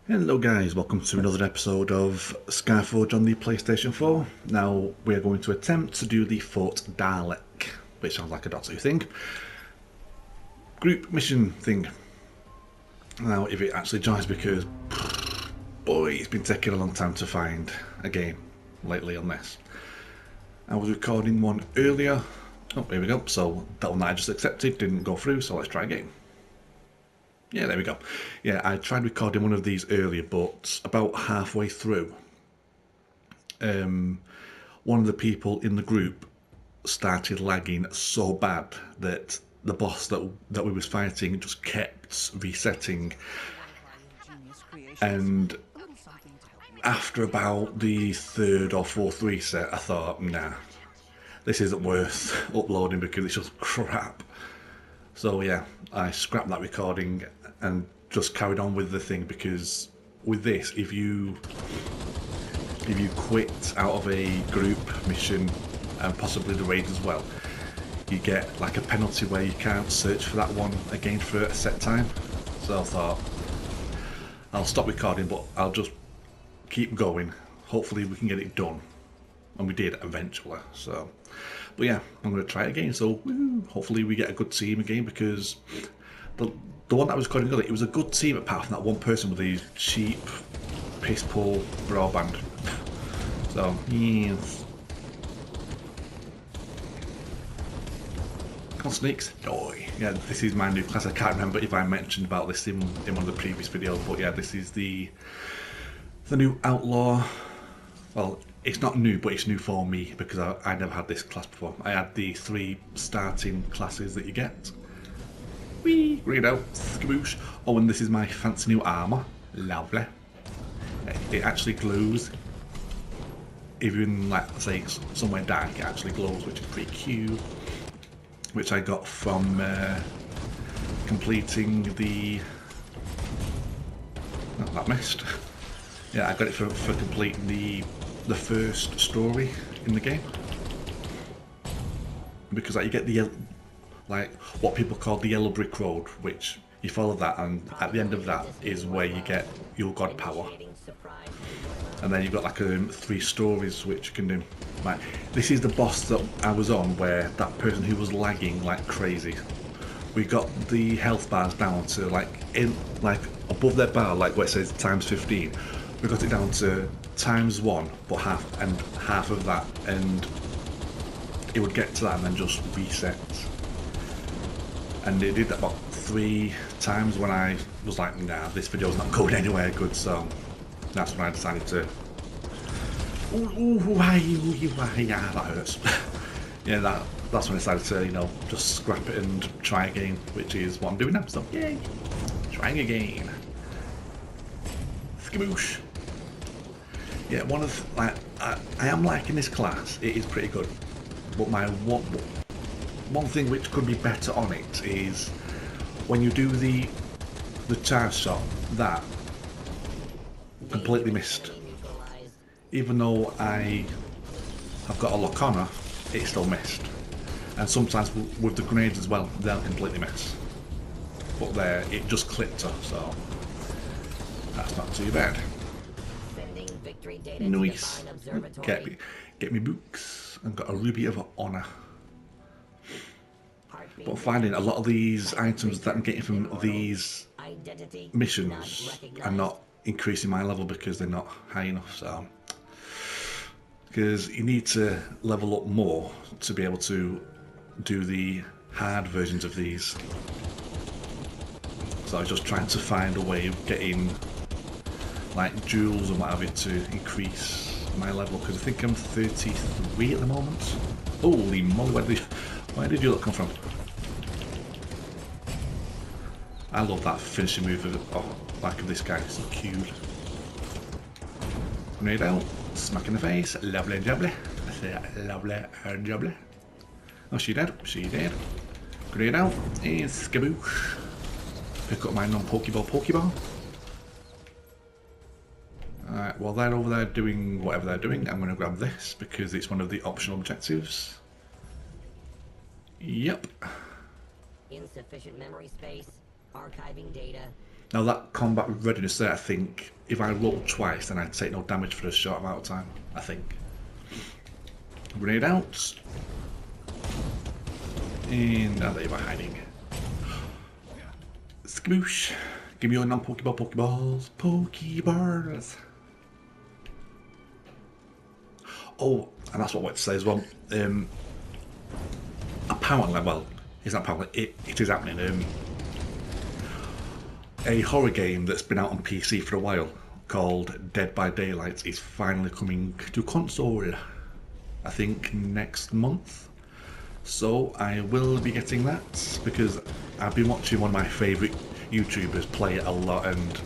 Hello guys, welcome to another episode of Skyforge on the PlayStation 4. Now we are going to attempt to do the Fort Dalek, which sounds like a Doctor Who thing. Group mission thing. Now if it actually joins, because boy, it's been taking a long time to find a game lately on this. I was recording one earlier. Oh, here we go. So that one that I just accepted didn't go through, so let's try again. Yeah, there we go. Yeah, I tried recording one of these earlier, but about halfway through, one of the people in the group started lagging so bad that the boss that we was fighting just kept resetting. And after about the third or fourth reset, I thought, nah, this isn't worth uploading because it's just crap. So yeah, I scrapped that recording and just carried on with the thing, because with this, if you quit out of a group mission and possibly the raid as well, you get like a penalty where you can't search for that one again for a set time. So I thought I'll stop recording, but I'll just keep going. Hopefully we can get it done, and we did eventually. So, but yeah, I'm going to try it again. So hopefully we get a good team again, because the one that I was recording earlier, it was a good team apart from that one person with these cheap piss poor broadband. So yes. Come on, sneaks. Joy. Yeah, this is my new class. I can't remember if I mentioned about this in one of the previous videos, but yeah, this is the new outlaw. Well, it's not new, but it's new for me because I never had this class before. I had the 3 starting classes that you get. Whee! Read out. Skaboosh. Oh, and this is my fancy new armour. Lovely. It actually glows. Even, like, say, somewhere dark, it actually glows, which is pretty cute. Which I got from completing the... Oh, that missed. Yeah, I got it for completing the first story in the game. Because like, you get the like what people call the yellow brick road, which you follow that, and at the end of that is where you get your god power. And then you've got like 3 stories which you can do. Like, this is the boss that I was on, where that person who was lagging like crazy. We got the health bars down to like above their bar, like where it says times 15. We got it down to times 1, but half of that, and it would get to that and then just reset. And it did that about 3 times when I was like, nah, this video's not going anywhere good, so that's when I decided to... yeah, that hurts. Yeah, that's when I decided to, you know, just scrap it and try again, which is what I'm doing now, so yay! Trying again. Skaboosh. Yeah, one of, like, I am liking this class, it is pretty good, but my one thing which could be better on it is when you do the charge shot, that completely missed. Even though I have got a lock on her, it still missed. And sometimes with the grenades as well, they'll completely miss. But there, it just clipped her, so that's not too bad. Nice. Get me books, and got a ruby of honor. But finding a lot of these items that I'm getting from these missions are not increasing my level because they're not high enough. So, because you need to level up more to be able to do the hard versions of these. So I was just trying to find a way of getting like jewels and what have you to increase my level, because I think I'm 33 at the moment. Holy moly, where did you lot come from? I love that finishing move of back of this guy, it's so cute. Grenade out, smack in the face, lovely and jubbly. I say lovely and jubbly. Oh, she dead, she dead. Grenade out, and skaboosh. Pick up my non-Pokeball. Alright, while they're over there doing whatever they're doing, I'm going to grab this because it's one of the optional objectives. Yep. Insufficient memory space, archiving data, Now that combat readiness there, I think if I rolled twice, then I'd take no damage for a short amount of time. I think. Grenade out. And now they're hiding. Skaboosh. Give me your non-Pokeball Pokeballs. Pokeballs. Oh, and that's what I wanted to say as well. Apparently, well, it's not apparently, it is happening. A horror game that's been out on PC for a while called Dead by Daylight is finally coming to console. I think next month. So I will be getting that because I've been watching one of my favourite YouTubers play it a lot and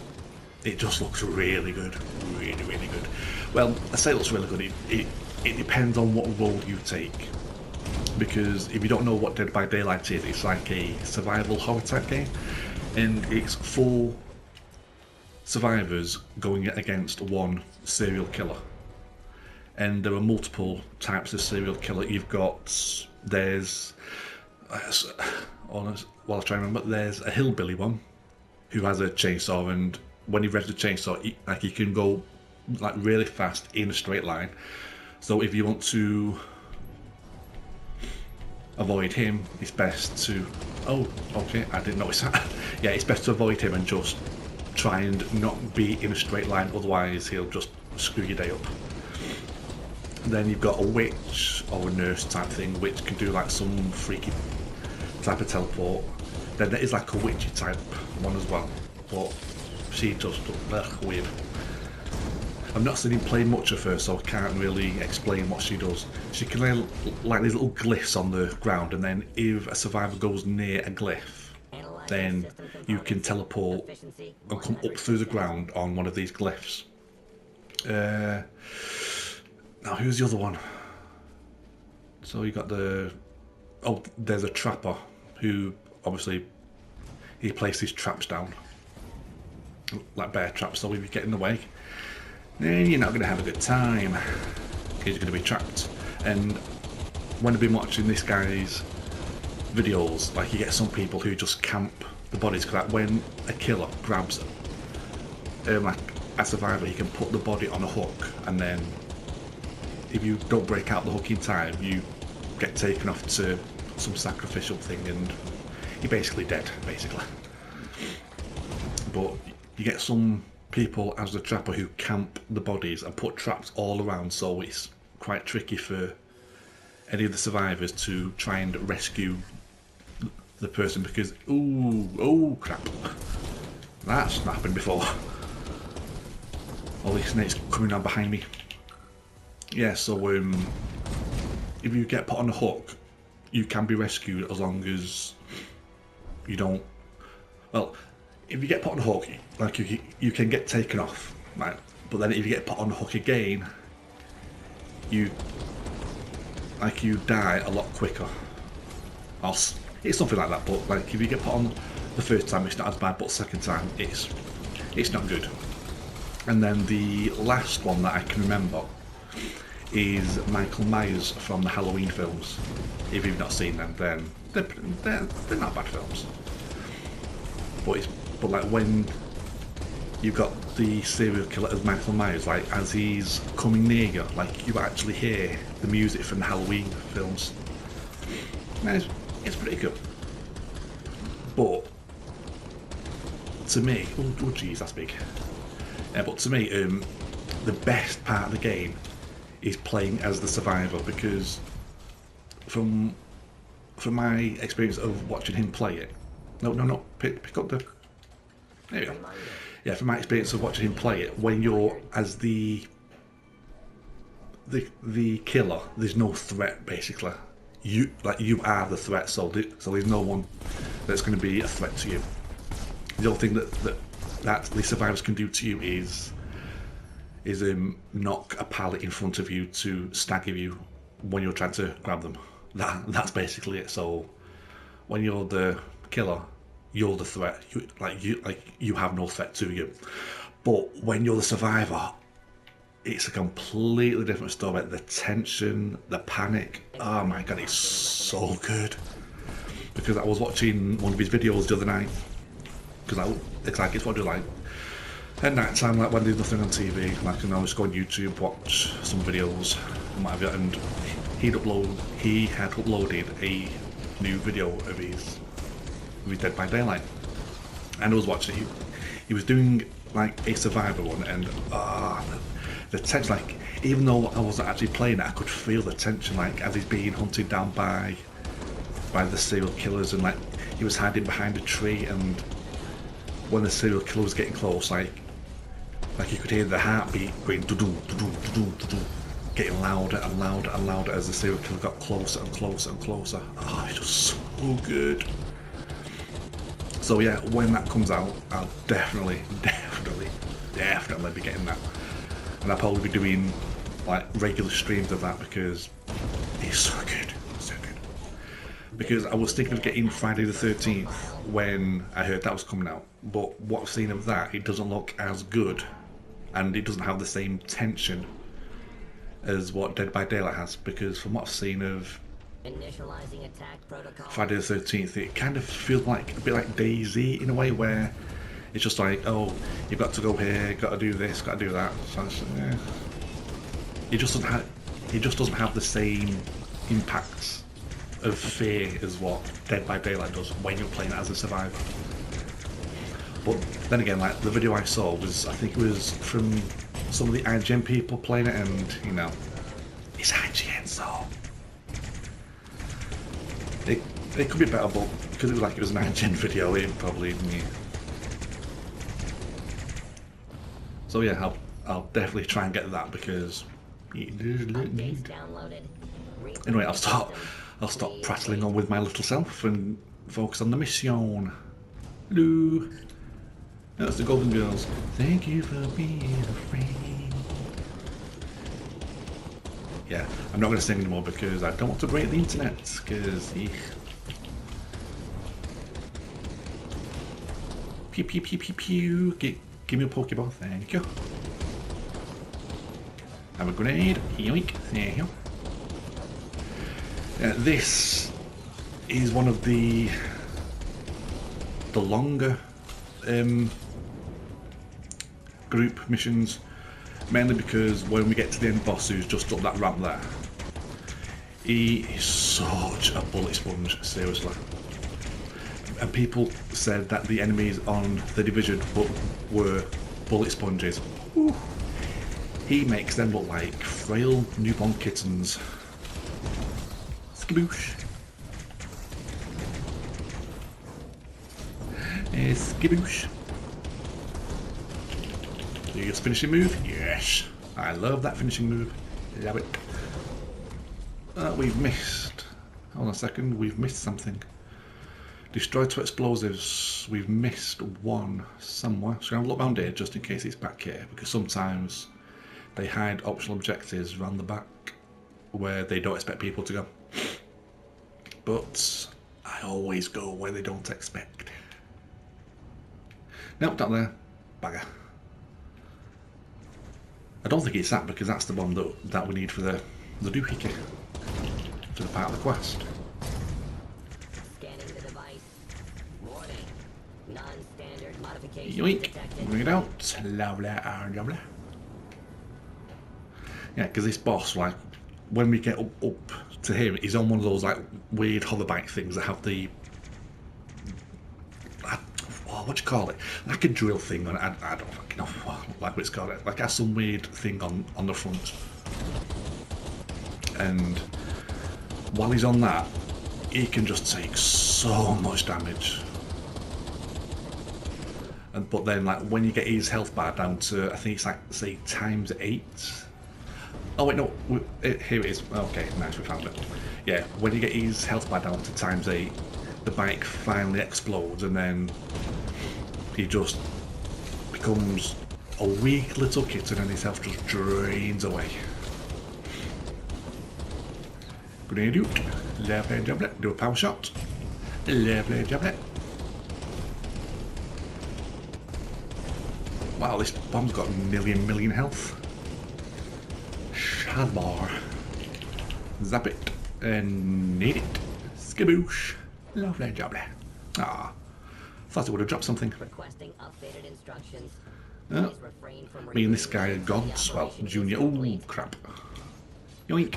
it just looks really good. Really, really good. Well, I say it looks really good. It depends on what role you take. Because if you don't know what Dead by Daylight is, it's like a survival horror type game. And it's 4 survivors going against one serial killer. And there are multiple types of serial killer. You've got, there's, well, I'll try and remember, there's a hillbilly one who has a chainsaw, and when he revs the chainsaw, he can go like really fast in a straight line. So if you want to avoid him, it's best to, oh, okay, I didn't notice that. Yeah, it's best to avoid him and just try and not be in a straight line, otherwise he'll just screw your day up. Then you've got a witch or a nurse type thing, which can do like some freaky type of teleport. Then there is like a witchy type one as well, but she just weird. I've not seen him play much of her, so I can't really explain what she does. She can lay like these little glyphs on the ground, and then if a survivor goes near a glyph, then you can teleport and come up through the ground on one of these glyphs. Now, who's the other one? So you got the... Oh, there's a trapper who, obviously, he places traps down. Like bear traps, so if you get in the way, then you're not going to have a good time. Because you're going to be trapped. And when I've been watching this guy's videos, like you get some people who just camp the bodies. Because like when a killer grabs like a survivor, he can put the body on a hook, and then if you don't break out the hook in time, you get taken off to some sacrificial thing and you're basically dead, basically. But you get some people as the trapper who camp the bodies and put traps all around, so it's quite tricky for any of the survivors to try and rescue the person because, oh crap, that's not happened before. All these snakes coming down behind me. Yeah, so if you get put on a hook, you can be rescued as long as you don't. Well, if you get put on a hook, like you can get taken off, right? But then if you get put on a hook again, you die a lot quicker. It's something like that. But like if you get put on the first time, it's not as bad. But second time, it's not good. And then the last one that I can remember is Michael Myers from the Halloween films. If you've not seen them, then they're not bad films. But like when you've got the serial killer as Michael Myers, like as he's coming near you, like you actually hear the music from the Halloween films. And it's pretty good. But to me, oh geez, that's big. But to me, the best part of the game is playing as the survivor, because from my experience of watching him play it, pick up the, there you go. Yeah, from my experience of watching him play it, when you're as the killer, there's no threat basically. You are the threat, so there's no one that's going to be a threat to you. The only thing that the survivors can do to you is knock a pallet in front of you to stagger you when you're trying to grab them. That's basically it. So when you're the killer, you're the threat. You have no threat to you. But when you're the survivor, it's a completely different story. The tension, the panic. Oh my god, it's so good. Because I was watching one of his videos the other night, because it's what I do like at night time, like when there's nothing on TV. Like, I can always go on YouTube, watch some videos and what have you. And he had uploaded a new video of his Dead by Daylight, and I was watching it. He was doing like a survivor one, and the tension, like, even though I wasn't actually playing it, I could feel the tension, like, as he's being hunted down by the serial killers, and like he was hiding behind a tree, and when the serial killer was getting close, like you could hear the heartbeat going do-do, do-do, do-do, do-do, getting louder and louder and louder as the serial killer got closer and closer and closer. Oh, it was so good. So yeah, when that comes out, I'll definitely be getting that, and I'll probably be doing like regular streams of that because it's so good, so good. Because I was thinking of getting Friday the 13th when I heard that was coming out, but what I've seen of that, it doesn't look as good, and it doesn't have the same tension as what Dead by Daylight has. Because from what I've seen of initializing attack protocol Friday the 13th, it kind of feels like a bit like DayZ in a way, where it's just like, oh, you've got to go here, got to do this, got to do that. So it's, yeah. It just doesn't have the same impact of fear as what Dead by Daylight does when you're playing it as a survivor. But then again, like, the video I saw was, I think it was from some of the IGN people playing it, and you know, it's IGN, so it could be better, but because it was an IGN video, it probably knew. So yeah, I'll definitely try and get that because it does look neat. Anyway, I'll stop prattling on with my little self and focus on the mission. Hello. That's the Golden Girls. Thank you for being a friend. Yeah, I'm not going to sing anymore because I don't want to break the internet. Because pew pew pew pew pew. Give me a Pokeball, thank you. Have a grenade. Yoink, thank you. This is one of the longer group missions, mainly because when we get to the end boss, who's just up that ramp there, he is such a bullet sponge, seriously. And people said that the enemies on The Division were bullet sponges. Ooh. He makes them look like frail newborn kittens. Skiboosh. Skiboosh. Your finishing move? Yes. I love that finishing move. Love it. We've missed. Hold on a second. We've missed something. Destroy 2 explosives. We've missed one somewhere. So I'm going to look around here just in case it's back here, because sometimes they hide optional objectives around the back where they don't expect people to go. But I always go where they don't expect. Nope, not there. Bagger. I don't think it's that, because that's the one that we need for the doohickey, for the part of the quest. Scanning the device. Warning. Non-standard modification Yoink. detected. Bring it out. Lovely, lovely. Yeah, because this boss, like, when we get up to him, he's on one of those like weird hoverbike things that have the what do you call it? Like a drill thing on it. I don't fucking know like what it's called. Like, has some weird thing on the front. And while he's on that, he can just take so much damage. But then, like, when you get his health bar down to, I think it's like, say, ×8. Oh wait, no, here it is. Okay, nice, we found it. Yeah, when you get his health bar down to ×8, the bike finally explodes, and then he just becomes a weak little kitten, and his health just drains away. Grenade out. Lovely jubbly. Do a power shot. Lovely jubbly. Wow, this bomb's got a million health. Shadbar. Zap it. And need it. Skiboosh. Lovely jubbly. Ah. Thought it would have dropped something. Requesting updated instructions. Oh, Please refrain from me and this guy are reading until the gods. Well, operation is Junior. Oh, complete. crap. Yoink.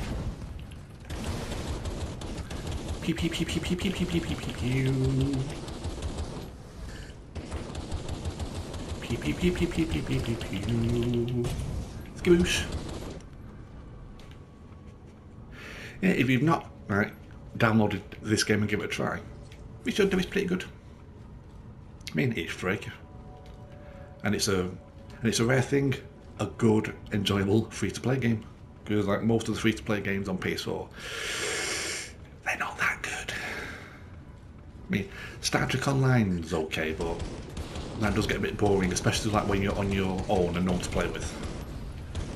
Pew, pew, pew, pew, pew, pew, pew, pew, pew, pew, pew. Pew, pew, pew, pew, pew, pew, pew, pew, pew. Skaboosh. Yeah, if you've not downloaded this game and give it a try, you should do. It's pretty good. I mean, it's free, and it's a rare thing, a good, enjoyable free-to-play game. Because like most of the free-to-play games on PS4, they're not that good. I mean, Star Trek Online's okay, but that does get a bit boring, especially like when you're on your own and no one to play with.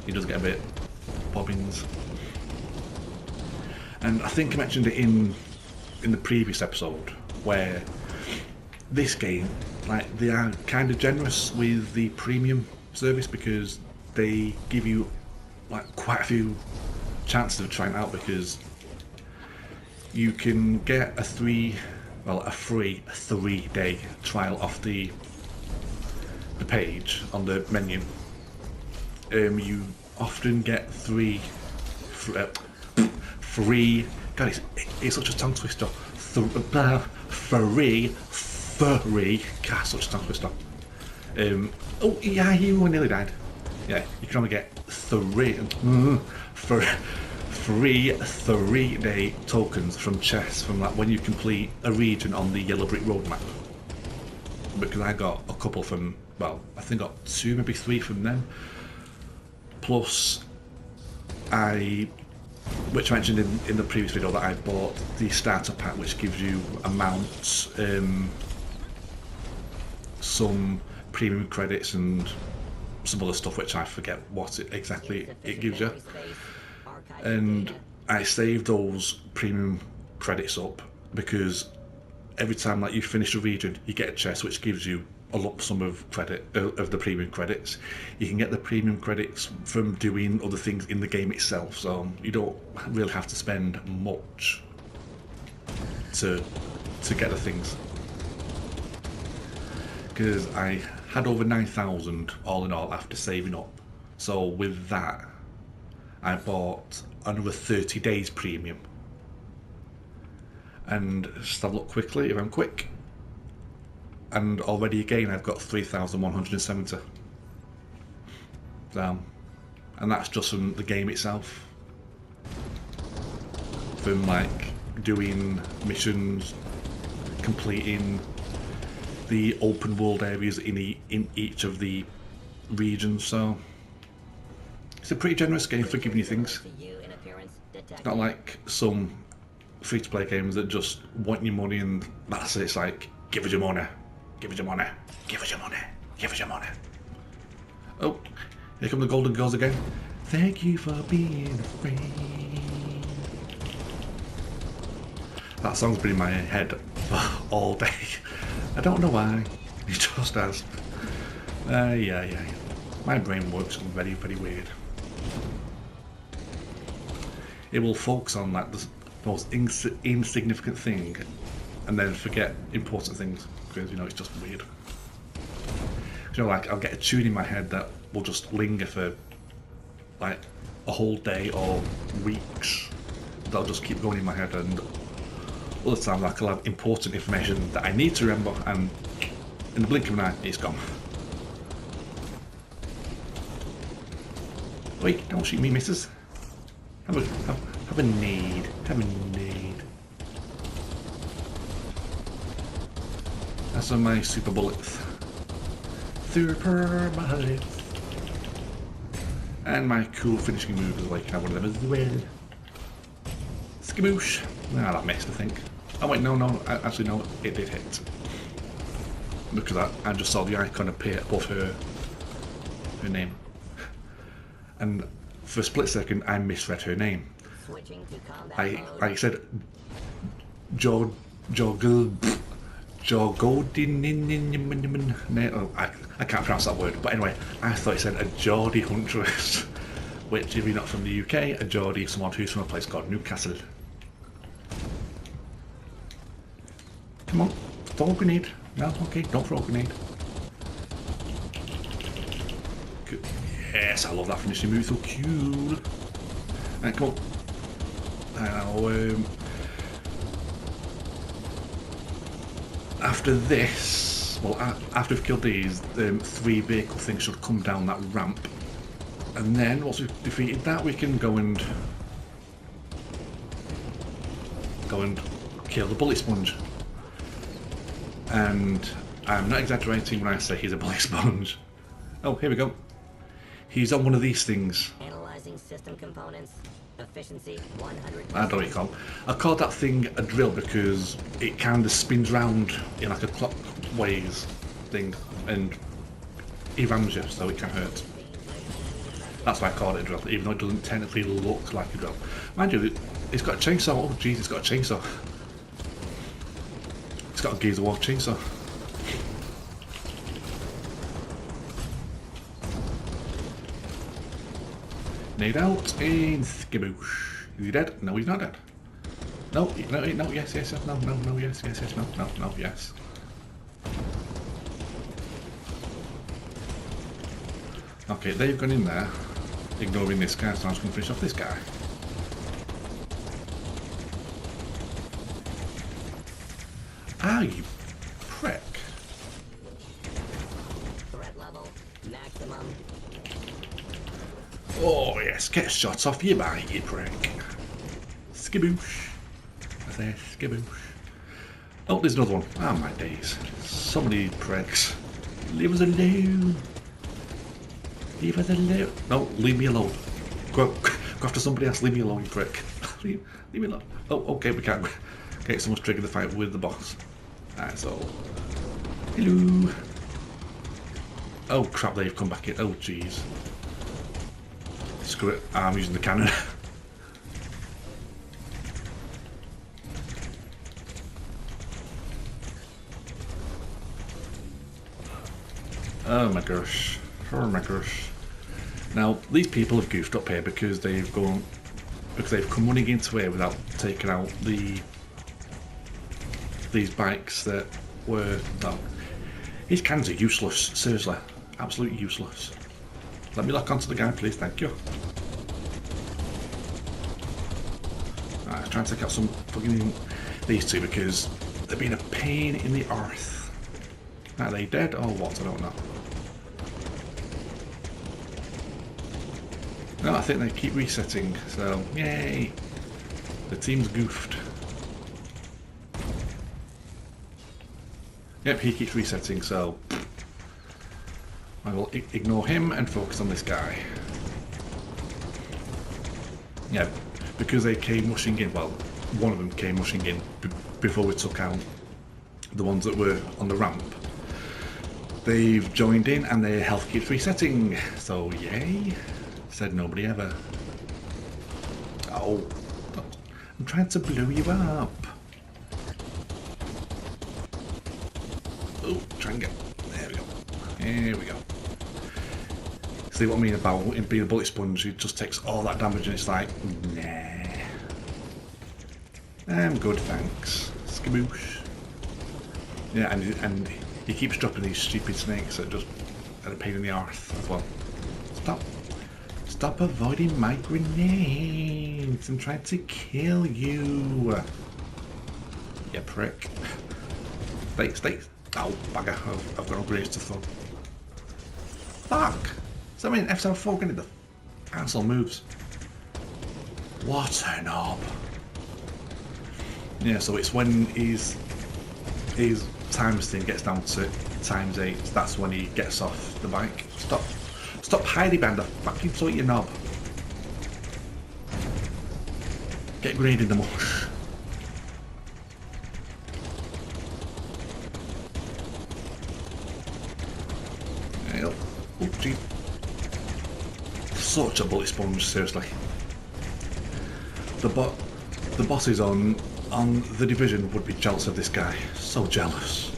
It does get a bit bobbins. And I think I mentioned it in the previous episode, where this game, like, they are kind of generous with the premium service because they give you like quite a few chances of trying it out, because you can get a free 3-day trial off the page on the menu. You often get free. God, it's such a tongue twister. Free. God, such a tongue twister. Oh yeah, you nearly died. Yeah, you can only get free 3-day tokens from chests from like when you complete a region on the Yellow Brick Road map. Because I got a couple from, well, I think I got 2, maybe 3 from them. Plus, which I mentioned in the previous video, that I bought the starter pack, which gives you amounts, some premium credits and some other stuff which I forget what exactly it gives you. And I saved those premium credits up because every time like you finish a region, you get a chest which gives you a lump sum of credit of the premium credits. You can get the premium credits from doing other things in the game itself, so you don't really have to spend much to get the things. Because I had over 9,000 all in all after saving up, so with that I bought another 30 days premium. And just have a look quickly if I'm quick, and already again I've got 3,170. So, and that's just from the game itself, from like doing missions, completing the open world areas in each of the regions. So it's a pretty generous game for giving you things. It's not like some free-to-play games that just want your money and that's it. It's like, give us your money, give us your money, give us your money, give us your money. Oh, here come the golden girls again. Thank you for being a friend. That song's been in my head all day. I don't know why. It just has. Yeah. My brain works very, very weird. It will focus on like the most insignificant thing and then forget important things because, you know, it's just weird. You know, like I'll get a tune in my head that will just linger for like a whole day or weeks. That'll just keep going in my head, and other times like I'll have important information that I need to remember, and in the blink of an eye it's gone. Wait, don't shoot me, missus. Have a need. Have a need. That's on my super bullets. Super bullets. And my cool finishing move is like, have one of them as well. Skaboosh. Ah, that missed, I think. Oh wait, no, actually no, it did hit. Look at that, I just saw the icon appear above her name. And for a split second, I misread her name. I said I can't pronounce that word, but anyway, I thought it said a Geordie huntress, which if you're not from the UK, a Geordie is someone who's from a place called Newcastle. Come on, throw a grenade. No, okay, don't throw a grenade. Good. Yes, I love that finishing move, so cool. Right, come on. Now, after this, well, after we've killed these, 3 vehicle things should come down that ramp. And then, once we've defeated that, we can go and kill the bullet sponge. And I'm not exaggerating when I say he's a bullet sponge. Oh, here we go. He's on one of these things. Analyzing system components. Efficiency 100%. I don't know what you call it. I call that thing a drill because it kind of spins round in like a clockways thing and he rams you, so it can hurt. That's why I call it a drill, even though it doesn't technically look like a drill. Mind you, it's got a chainsaw. Oh jeez, it's got a chainsaw. It's got a Gears of War chainsaw. Nade out and skiboosh. Is he dead? No, he's not dead. No, no, no, yes, yes, no, no, no, yes, yes, yes, no, no, no, yes. Okay, they've gone in there, ignoring this guy, so I'm just going to finish off this guy. Ah, you prick. Threat level maximum. Oh yes, get shots off you by you prick. Skiboosh. I say skiboosh. Oh, there's another one. Ah, my days. So many pricks. Leave us alone. Leave us alone. No, leave me alone. Go after somebody else. Leave me alone, you prick. leave me alone. Oh, okay, we can't. Okay, someone's triggered the fight with the boss. Alright, so. Hello. Oh crap, they've come back in. Oh jeez. Screw it, I'm using the cannon. Oh my gosh. Oh my gosh. Now, these people have goofed up here because they've come running into here without taking out these bikes that were, no. These cannons are useless, seriously. Absolutely useless. Let me lock onto the guy, please, thank you. Alright, trying to take out some fucking these two because they're being a pain in the arse. Are they dead or what? I don't know. No, I think they keep resetting, so yay! The team's goofed. Yep, he keeps resetting, so I will ignore him and focus on this guy. Yeah, because they came rushing in, well, one of them came rushing in before we took out the ones that were on the ramp. They've joined in and their health keeps resetting, so yay. Said nobody ever. Oh, I'm trying to blow you up. Oh, try and get, there we go. There we go. See what I mean about it being a bullet sponge, it just takes all that damage and it's like, nah. I'm good, thanks. Skaboosh. Yeah, and he keeps dropping these stupid snakes that just are a pain in the arse as well. Stop avoiding my grenades. I'm trying to kill you. You prick. Stay. Oh, bugger. I've got no grenades to throw. Fuck. Does that mean F74 grenade? The asshole moves. What a knob. Yeah, so it's when his times thing gets down to ×8. That's when he gets off the bike. Stop hiding behind the fucking sort your knob. Get grenade in the mush. There you go. Oh, gee. Such a bullet sponge, seriously. The bosses on the Division would be jealous of this guy. So jealous.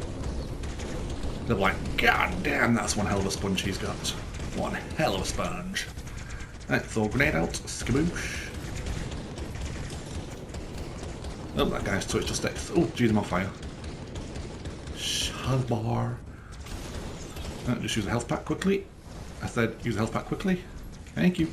They're like, God damn, that's one hell of a sponge he's got. One hell of a sponge. Right, throw a grenade out. Skaboosh. Oh, that guy's twitched just next. Oh, geez, I'm on fire. health bar. Just use a health pack quickly. I said use a health pack quickly. Thank you.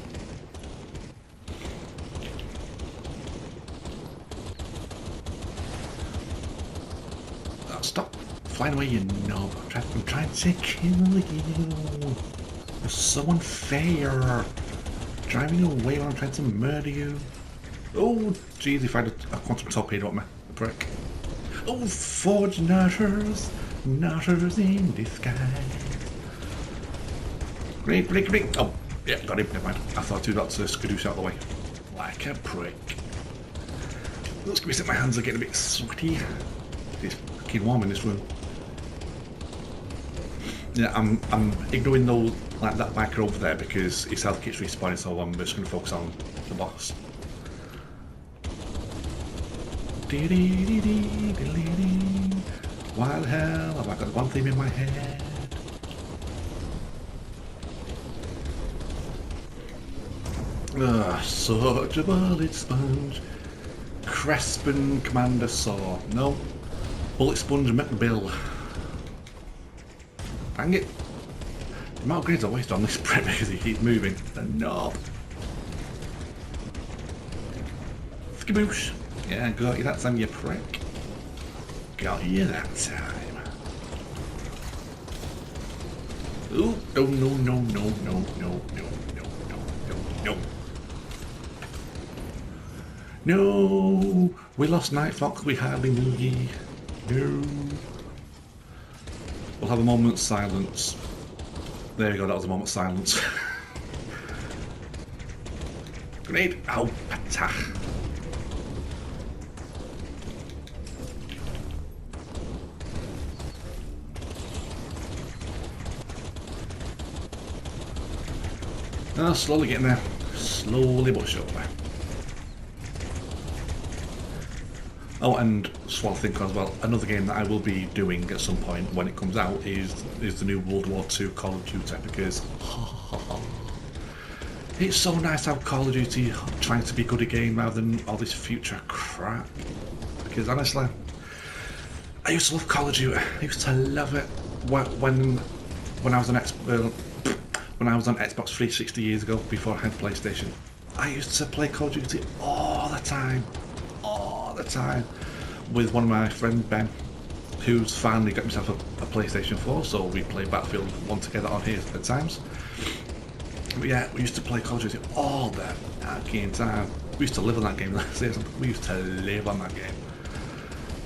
Stop flying away, you knob. I'm trying to kill you. You're so unfair. Driving away when I'm trying to murder you. Oh, jeez, if I had a quantum torpedo at me, the prick. Oh, forge nutters. Nutters in disguise. Great, great, great. Oh, yeah, got him. Never mind. I thought you got to skadoosh out of the way. Like a prick. Let's give me my hands are getting a bit sweaty. It's fucking warm in this room. Yeah, I'm ignoring those like that biker over there because his health keeps respawning, so I'm just going to focus on the boss. Why the hell have I got one theme in my head? Such a bullet sponge. Crespin Commander Saw. No. Bullet Sponge McBill. Dang it. The amount of grades I waste on this prep because he keeps moving. The knob. Skaboosh. Yeah, got you that time, you prick. Got you that time. Ooh, no, no, no, no, no, no, no, no, no, no, no. No, we lost Night Fox, we hardly knew ye. No. We'll have a moment's silence. There we go, that was a moment's silence. Grenade! Ow, patah. Oh, slowly getting there. Slowly but surely. Oh, and swallow think as well, another game that I will be doing at some point when it comes out is the new World War II Call of Duty, because it's so nice to have Call of Duty trying to be good again rather than all this future crap. Because honestly, I used to love Call of Duty. I used to love it when I was on Xbox 360 years ago, before I had PlayStation. I used to play Call of Duty all the time. Time with one of my friends, Ben, who's finally got himself a PlayStation 4, so we play Battlefield 1 together on here at times. But yeah, we used to play Call of Duty all the fucking time. We used to live on that game. We used to live on that game,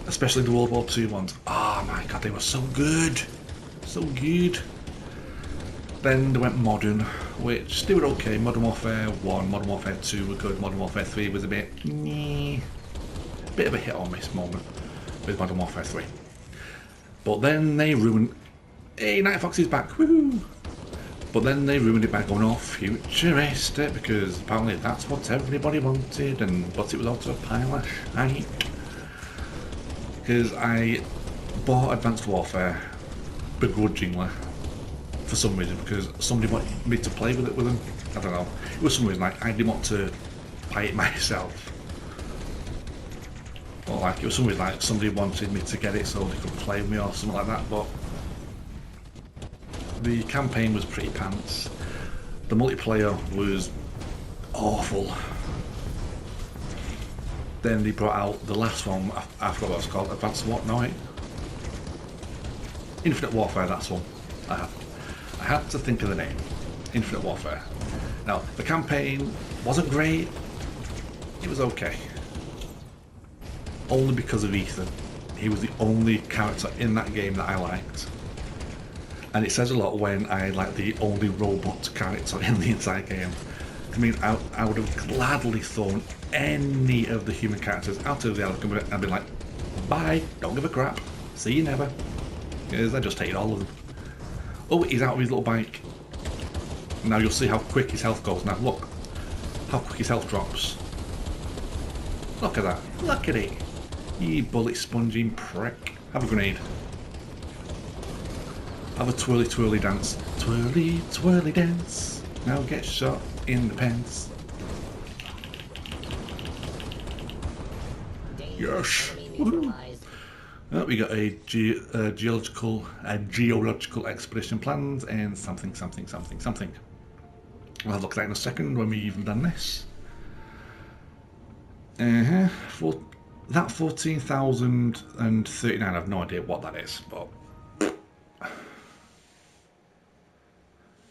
especially the World War II ones. Oh my god, they were so good, so good. Then they went modern, which they were okay. Modern Warfare 1, Modern Warfare 2 were good. Modern Warfare 3 was a bit of a hit or miss moment with Modern Warfare 3. But then they ruined... Hey, Night Fox is back, woohoo! But then they ruined it by going all futuristic, because apparently that's what everybody wanted, but it was also a pile of shite. Because I bought Advanced Warfare begrudgingly for some reason, because somebody wanted me to play with them. I don't know. It was some reason, like I didn't want to buy it myself. Or like it was something like somebody wanted me to get it so they could play with me or something like that, but the campaign was pretty pants. The multiplayer was awful. Then they brought out the last one, I forgot what it's called, Advanced What? No, Infinite Warfare, that's one. I had to think of the name. Infinite Warfare. Now, the campaign wasn't great, it was okay. Only because of Ethan. He was the only character in that game that I liked. And it says a lot when I like the only robot character in the entire game. I mean, I would have gladly thrown any of the human characters out of the outcome and been like, bye, don't give a crap, see you never. Because I just hated all of them. Oh, he's out of his little bike. Now you'll see how quick his health goes. Now look, how quick his health drops. Look at that, look at it. You bullet sponging prick. Have a grenade. Have a twirly twirly dance. Twirly twirly dance. Now get shot in the pants. Yes. Woohoo. Oh, we got a geological expedition planned and something. I'll have a look at that in a second when we've even done this. For that 14,039, I have no idea what that is, but.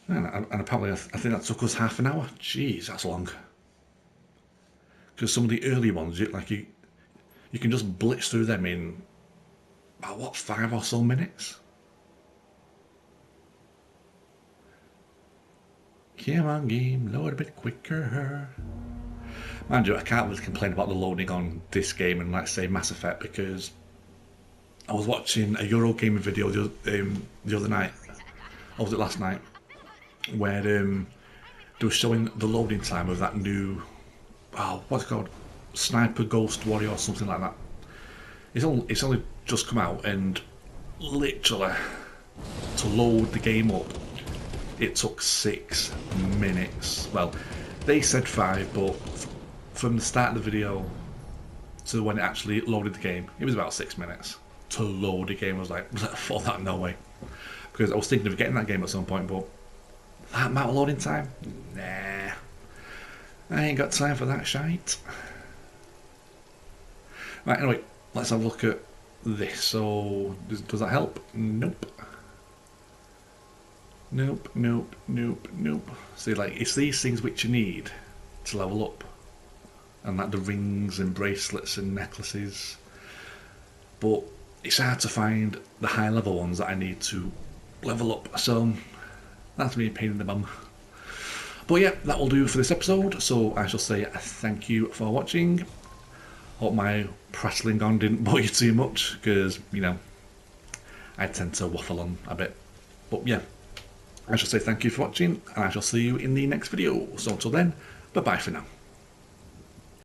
And apparently, I think that took us half an hour. Jeez, that's long. Because some of the early ones, you can just blitz through them in about what, 5 or so minutes. Come on, game, load a bit quicker. Mind you, I can't really complain about the loading on this game and, like, say, Mass Effect, because I was watching a Eurogamer video the other night, or was it last night, where they were showing the loading time of that new, what's it called, Sniper Ghost Warrior or something like that. It's only just come out, and literally to load the game up, it took 6 minutes. Well, they said 5, but from the start of the video to when it actually loaded the game, it was about 6 minutes to load the game. I was like, for that, no way. Because I was thinking of getting that game at some point, but that amount of loading time? Nah. I ain't got time for that shite. Right, anyway, let's have a look at this. So, does that help? Nope. Nope. See, like, it's these things which you need to level up. And like the rings and bracelets and necklaces. But it's hard to find the high level ones that I need to level up. So, that's me a pain in the bum. But yeah, that will do for this episode. So I shall say thank you for watching. Hope my prattling on didn't bore you too much, because, I tend to waffle on a bit. But yeah, I shall say thank you for watching, and I shall see you in the next video. So until then, bye bye for now.